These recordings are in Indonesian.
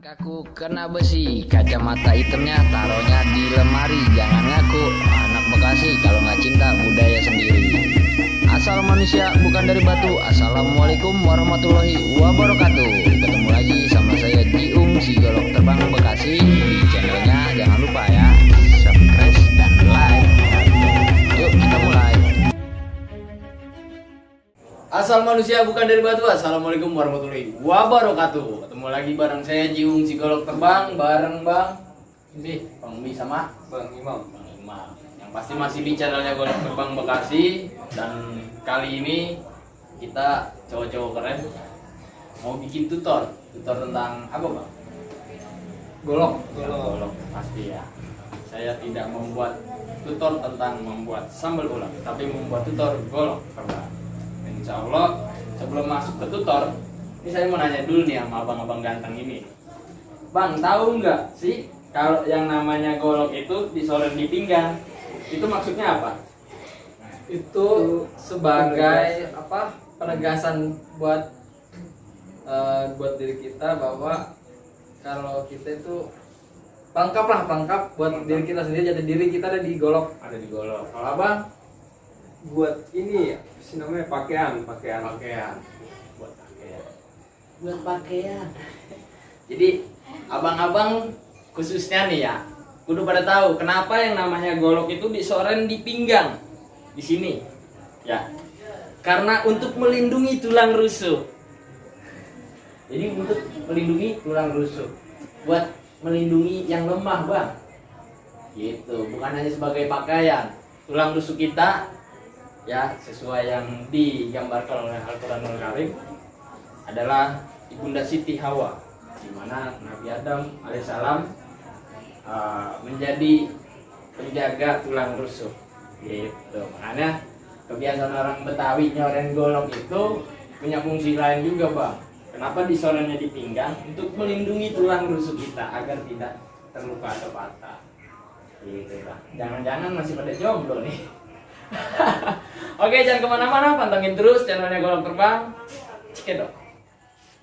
Kaku kena besi, kacamata hitamnya taruhnya di lemari. Jangan ngaku anak Bekasi kalau nggak cinta budaya sendiri. Asal manusia bukan dari batu. Assalamualaikum warahmatullahi wabarakatuh. Ketemu lagi sama saya Jiung si Golok Terbang Bekasi. Di channelnya jangan lupa ya subscribe dan like. Yuk kita mulai. Asal manusia bukan dari batu. Assalamualaikum warahmatullahi wabarakatuh. Ketemu lagi bareng saya Jiung si Golok Terbang bareng Bang Mi sama Bang Imam. Yang pasti masih di channelnya Golok Terbang Bekasi. Dan kali ini kita cowok-cowok keren mau bikin tutor tentang apa Bang? Golok pasti ya. Saya tidak membuat tutor tentang membuat sambal ulam, tapi membuat tutor golok terbang. Insya Allah sebelum masuk ke tutor, ini saya mau nanya dulu nih sama abang-abang ganteng ini. Bang, tahu nggak sih kalau yang namanya golok itu disoren di pinggang? Itu maksudnya apa? Itu sebagai penegasan buat diri kita bahwa kalau kita itu pelengkap buat diri kita sendiri, jadi diri kita ada di golok. Ada di golok. Kalau abang Buat ini ya, namanya pakaian. buat pakaian. Jadi abang-abang khususnya nih ya, kudu pada tahu kenapa yang namanya golok itu disoren di pinggang di sini ya, karena untuk melindungi tulang rusuk. Jadi untuk melindungi tulang rusuk, buat melindungi yang lemah bang, gitu. Bukan hanya sebagai pakaian. Tulang rusuk kita ya sesuai yang digambarkan oleh Al-Quranul Karim adalah Ibunda Siti Hawa, di mana Nabi Adam alaihissalam menjadi penjaga tulang rusuk, gitu. Makanya kebiasaan orang Betawi nyoren golok itu punya fungsi lain juga bang. Kenapa disorennya di pinggang? Untuk melindungi tulang rusuk kita agar tidak terluka atau patah, gitu bang. Jangan-jangan masih pada jomblo nih. Oke, jangan kemana-mana, pantengin terus channelnya Golok Terbang. Cekidot.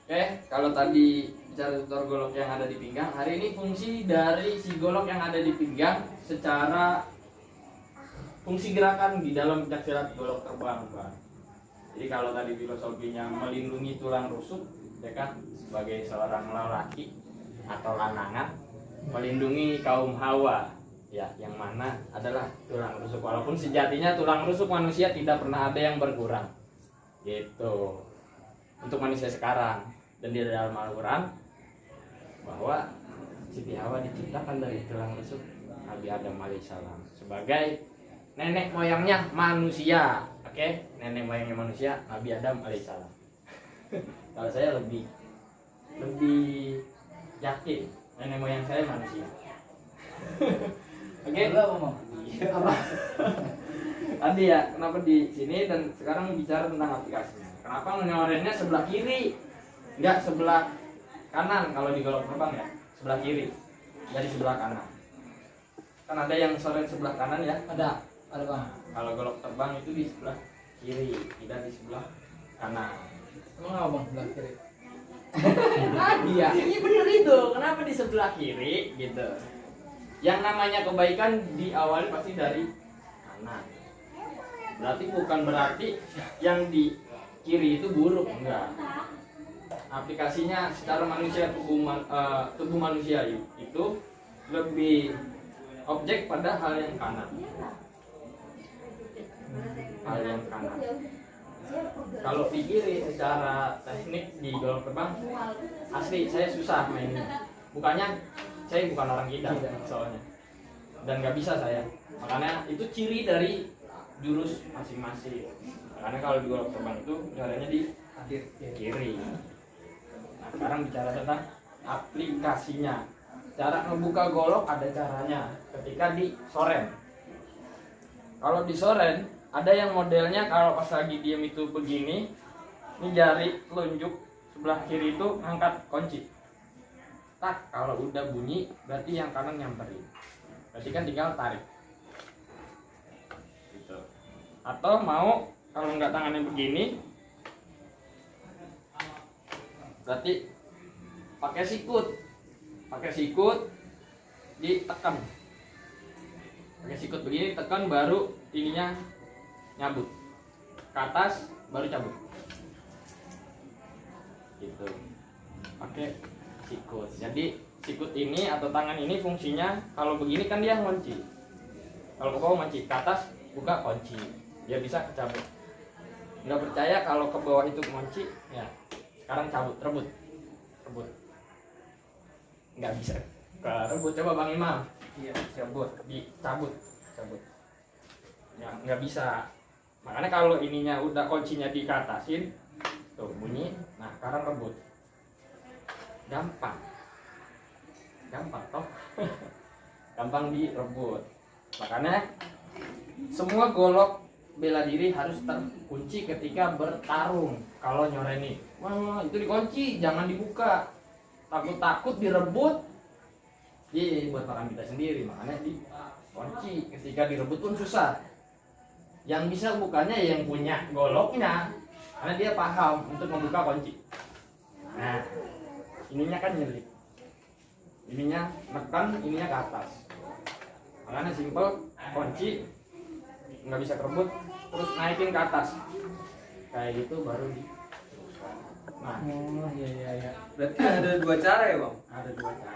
Oke, kalau tadi bicara tutor golok yang ada di pinggang, hari ini fungsi dari si golok yang ada di pinggang secara fungsi gerakan di dalam pencaksilat golok terbang, Bang. Jadi kalau tadi filosofinya melindungi tulang rusuk, ya kan, sebagai seorang lelaki atau lanangan, melindungi kaum Hawa, ya, yang mana adalah tulang rusuk. Walaupun sejatinya tulang rusuk manusia tidak pernah ada yang berkurang, gitu, untuk manusia sekarang. Dan di dalam Al-Quran bahwa Siti Hawa diciptakan dari tulang rusuk Nabi Adam alaihissalam sebagai nenek moyangnya manusia. Oke, nenek moyangnya manusia Nabi Adam alaihissalam. Kalau saya lebih yakin nenek moyang saya manusia. Oke. Apa? Tadi ya, kenapa di sini dan sekarang bicara tentang aplikasinya. Kenapa menyorennya sebelah kiri, enggak sebelah kanan kalau di golok terbang ya, sebelah kiri dari sebelah kanan. Kan ada yang soren sebelah kanan ya? Ada bang. Kalau golok terbang itu di sebelah kiri, tidak di sebelah kanan. Emang apa bang sebelah kiri? Iya, ini bener itu. Kenapa di sebelah kiri gitu? Yang namanya kebaikan diawali pasti dari kanan. Berarti bukan berarti yang di kiri itu buruk, enggak. Aplikasinya secara manusia, tubuh manusia itu lebih objek pada hal yang kanan. Hal yang kanan. Kalau di kiri secara teknik di golok terbang asli saya susah mainnya. Bukannya saya bukan orang kidal soalnya, dan nggak bisa saya. Makanya itu ciri dari jurus masing-masing. Karena kalau di golok terbang itu nyorenya di kiri. Nah, sekarang bicara tentang aplikasinya. Cara membuka golok ada caranya ketika disoren. Kalau disoren ada yang modelnya kalau pas lagi diem itu begini, ini jari telunjuk sebelah kiri itu ngangkat kunci. Tak, kalau udah bunyi berarti yang kanan nyamperin. Berarti kan tinggal tarik. Gitu. Atau mau kalau nggak tangannya begini, berarti pakai sikut. pakai sikut ditekan, pakai sikut begini tekan baru ininya nyabut ke atas baru cabut gitu, pakai sikut. Jadi sikut ini atau tangan ini fungsinya kalau begini kan dia ngunci, kalau ke bawah ngunci, ke atas buka kunci, dia bisa cabut. Nggak percaya kalau ke bawah itu kunci ya, sekarang cabut, rebut nggak bisa ke rebut. Coba Bang Imam, Iya. cabut dicabut ya, nggak bisa. Makanya kalau ininya udah kuncinya dikatasin tuh bunyi, nah sekarang rebut gampang toh. Gampang direbut. Makanya semua golok bela diri harus terkunci ketika bertarung. Kalau nyoreni, wah itu dikunci, jangan dibuka, takut direbut. Iya, buat makan kita sendiri. Makanya dikunci. Ketika direbut pun susah. Yang bisa bukanya yang punya goloknya, karena dia paham untuk membuka kunci. Nah, ininya kan nyelip, ininya nekan, ininya ke atas. Makanya simple, kunci nggak bisa kerebut, terus naikin ke atas kayak gitu baru di. Nah, Oh iya. Berarti ada dua cara ya bang? ada dua cara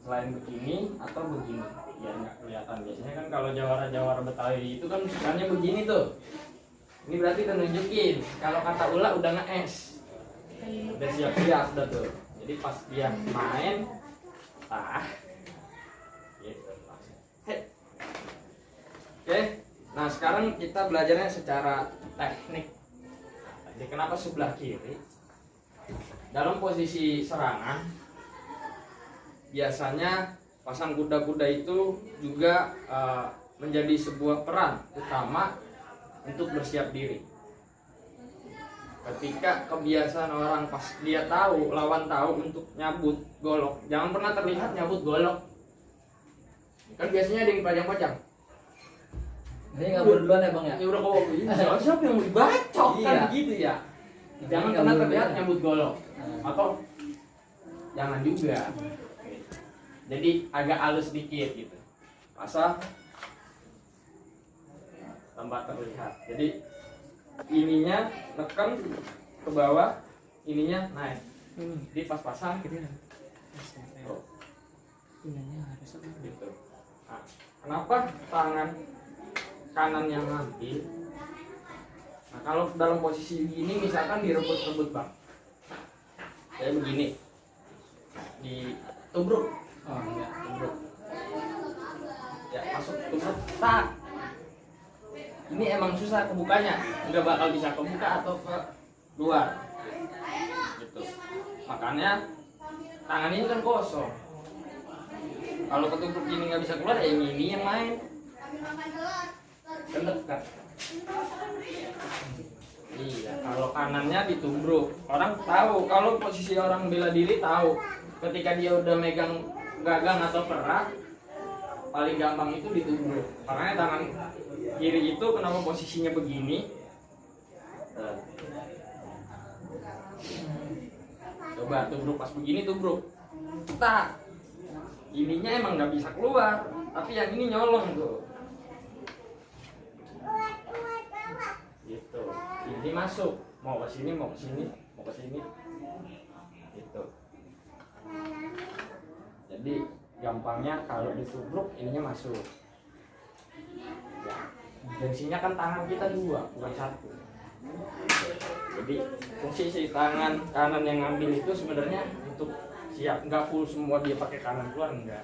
selain begini atau begini biar nggak kelihatan. Biasanya kan kalau jawara Betawi itu kan sukanya begini tuh. Ini berarti kita nunjukin kalau kata ulah udah nge-es, udah siap udah tuh. Jadi pas dia main gitu. Oke, nah sekarang kita belajarnya secara teknik. Jadi kenapa sebelah kiri? Dalam posisi serangan biasanya pasang kuda-kuda itu juga menjadi sebuah peran utama untuk bersiap diri. Ketika kebiasaan orang pas dia tahu, lawan tahu untuk nyabut golok, jangan pernah terlihat nyabut golok. Kan biasanya ada yang pajang-pajang. Ini nggak berduluan ya bang ya? Ya udah kok, siapa yang mau dibacok kan Iya. gitu ya. Jangan Ini pernah nggak terlihat berduluan. nyabut golok. Atau jangan juga. Jadi agak halus dikit gitu. Pasang tambah terlihat. Jadi ininya neken ke bawah, ininya naik. Jadi pas pasang tuh, gitu. Nah, kenapa tangan kanan yang ngambil? Nah, kalau dalam posisi begini misalkan direbut-rebut bang, kayak begini, ditubruk, Oh iya. tubruk, ya masuk tubruk, tak. Ini emang susah kebukanya, nggak bakal bisa kebuka atau ke luar, gitu. Makanya tangan ini kan kosong. Kalau ketubruk ini nggak bisa keluar, ya ini yang main. Dekat. Iya, kalau kanannya ditubruk, orang tahu. Kalau posisi orang bela diri tahu, ketika dia udah megang gagang atau perak, paling gampang itu ditubruk. Makanya tangan kiri itu kenapa posisinya begini? Coba tubruk pas begini tubruk, tak. Ininya emang nggak bisa keluar, tapi yang ini nyolong tuh. Gitu. Ini masuk, mau ke sini, mau ke sini, mau ke sini. Gitu. Jadi gampangnya kalau ditubruk ininya masuk. Ya, fungsinya kan tangan kita dua, bukan satu. Jadi fungsi si tangan kanan yang ngambil itu sebenarnya untuk siap, nggak full semua dia pakai kanan keluar, enggak.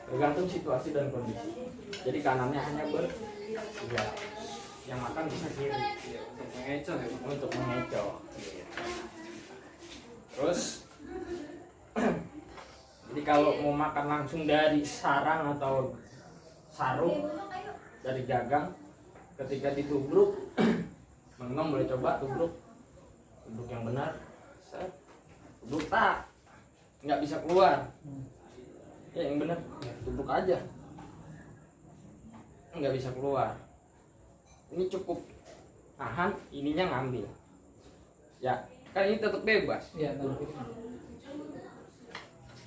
Tergantung situasi dan kondisi. Jadi kanannya hanya bersiap. Yang makan bisa kiri Untuk mengecoh ya bang? untuk mengecoh. Terus jadi kalau mau makan langsung dari sarang atau sarung dari gagang, ketika ditubruk Bang Imam boleh coba tubruk yang benar, set, tubruk tak, nggak bisa keluar. Ya yang benar, tubruk aja, nggak bisa keluar. Ini cukup tahan, ininya ngambil. Ya, kan ini tetap bebas. Iya.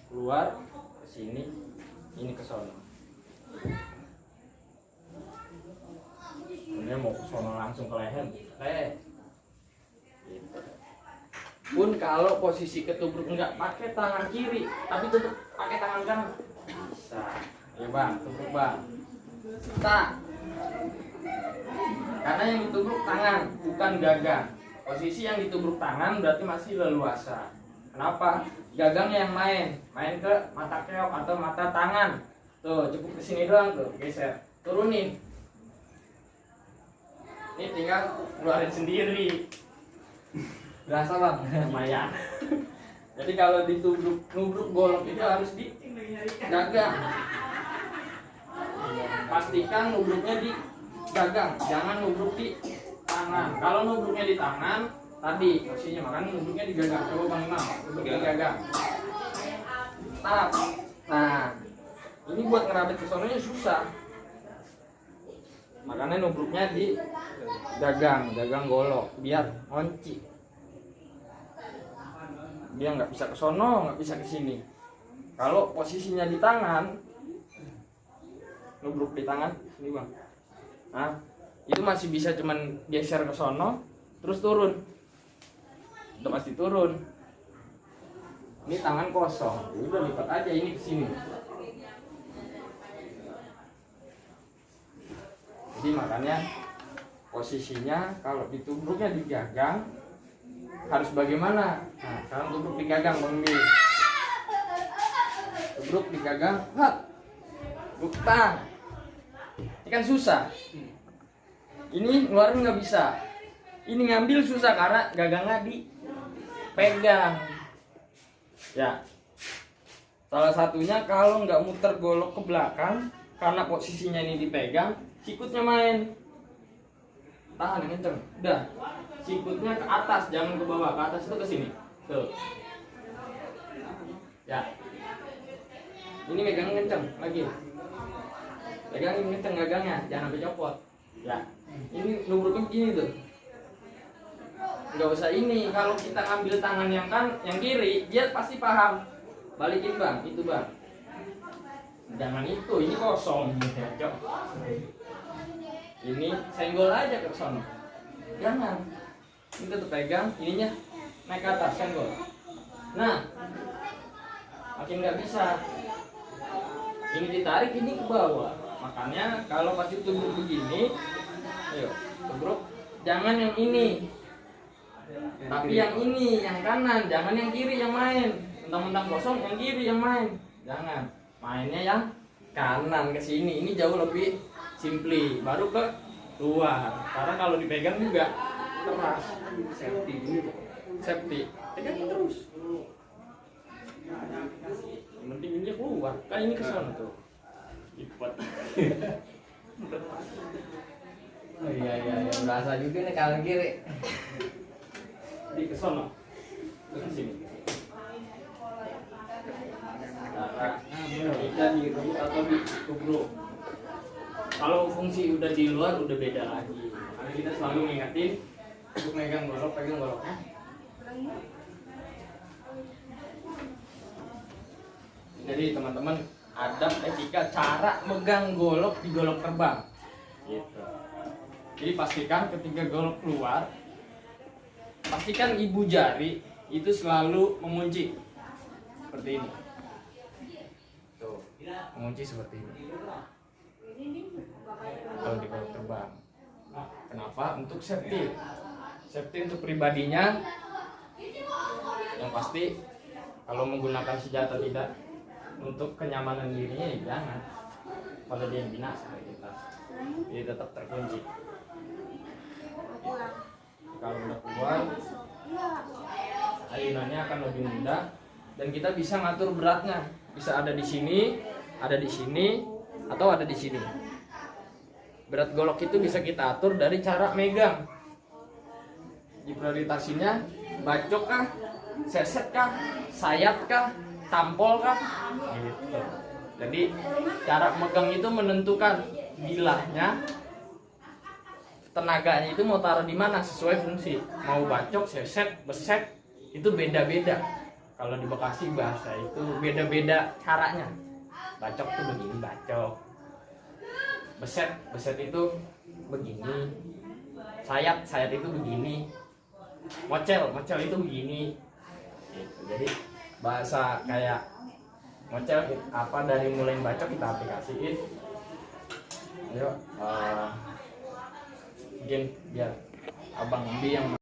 Keluar, sini, ini ke sono. Ini mau ke sono langsung ke leher, gitu. Pun kalau posisi ketubruk enggak pakai tangan kiri, tapi tetap pakai tangan kanan, bisa. Ya bang, tubruk bang. Tak. Karena yang ditubruk tangan, bukan gagang. Posisi yang ditubruk tangan berarti masih leluasa. Kenapa? Gagangnya yang main ke mata keok atau mata tangan. Tuh, cukup ke sini doang tuh, geser, turunin. Ini tinggal keluarin sendiri. Berasa bang. Lumayan. Jadi kalau ditubruk nubruk golok itu harus di gagang. Pastikan nubruknya di gagang, jangan nubruk di tangan. Kalau nubruknya di tangan, tadi posisinya makanya nubruknya di gagang. Coba Bang Imam, nubruk di gagang. Tap. Nah, ini buat ngerabet ke sononya susah. Makanya nubruknya di gagang golok biar ngonci. Dia nggak bisa ke sono, nggak bisa ke sini. Kalau posisinya di tangan, nubruk di tangan, ini bang. Nah, itu masih bisa cuman geser ke sono, terus turun. Udah pasti turun. Ini tangan kosong, udah lipat aja ini ke sini. Jadi makanya posisinya kalau ditubruknya di gagang harus bagaimana? Nah, sekarang tubruk di gagang Bang Bi. Tubruk di gagang, hat. Tubruk. Ini kan susah. Ini ngeluarin nggak bisa. Ini ngambil susah karena gagangnya dipegang. Ya. Salah satunya kalau nggak muter golok ke belakang karena posisinya ini dipegang, sikutnya main. Tahan yang kenceng. Udah. Sikutnya ke atas, jangan ke bawah. Ke atas itu ke sini. Tuh. Ya. Ini megang kenceng lagi. Pegangin kenceng gagangnya, jangan sampai copot. Ya. Ini nubruknya begini tuh. Nggak usah ini. Kalau kita ambil tangan yang kiri, dia pasti paham. Balikin bang, itu bang. Jangan itu, ini kosong. Ini senggol aja ke sana. Jangan. Ini tetap pegang, ininya naik ke atas, senggol. Nah, makin nggak bisa. Ini ditarik, ini ke bawah. Makanya kalau pasti tubruk begini, ayo tubruk. Jangan yang ini, tapi yang ini, yang kanan. Jangan yang kiri yang main. Mentang-mentang kosong, yang kiri yang main. Jangan. Mainnya yang kanan ke sini. Ini jauh lebih simply. Baru ke luar. Karena kalau dipegang juga keras. Safety dulu. Safety. Pegang terus. Yang penting ini keluar. Kan ini ke sana tuh. Lipat. Oh iya, berasa juga nih kanan kiri. Di ke sana. Ke sini. Kita di rebut atau di tubruk. Kalau fungsi udah di luar udah beda lagi. Karena kita selalu ngingetin untuk megang golok, pegang goloknya. Jadi teman-teman, adab etika cara megang golok di golok terbang. Gitu. Jadi pastikan ketika golok keluar, pastikan ibu jari itu selalu mengunci seperti ini. Tuh, mengunci seperti ini. Kalau di golok terbang. Kenapa? Untuk safety. Safety untuk pribadinya. Yang pasti kalau menggunakan senjata tidak untuk kenyamanan dirinya ya jangan. Kalau dia yang binasa kita. Jadi tetap terkunci. Kalau udah keluar, ayunannya akan lebih mudah dan kita bisa ngatur beratnya. Bisa ada di sini, atau ada di sini. Berat golok itu bisa kita atur dari cara megang. Diprioritasinya bacok kah, seset kah, sayat kah, tampol kah, gitu. Jadi cara megang itu menentukan bilahnya, tenaganya itu mau taruh di mana sesuai fungsi. Mau bacok, seset, beset itu beda-beda. kalau di Bekasi bahasa itu beda-beda caranya. Bacok tuh begini, bacok. Beset itu begini. Sayat itu begini. Mocel itu begini. Gitu. Jadi bahasa kayak mocel apa dari mulai bacok kita aplikasiin. Ayo, mungkin biar Abang Bi yang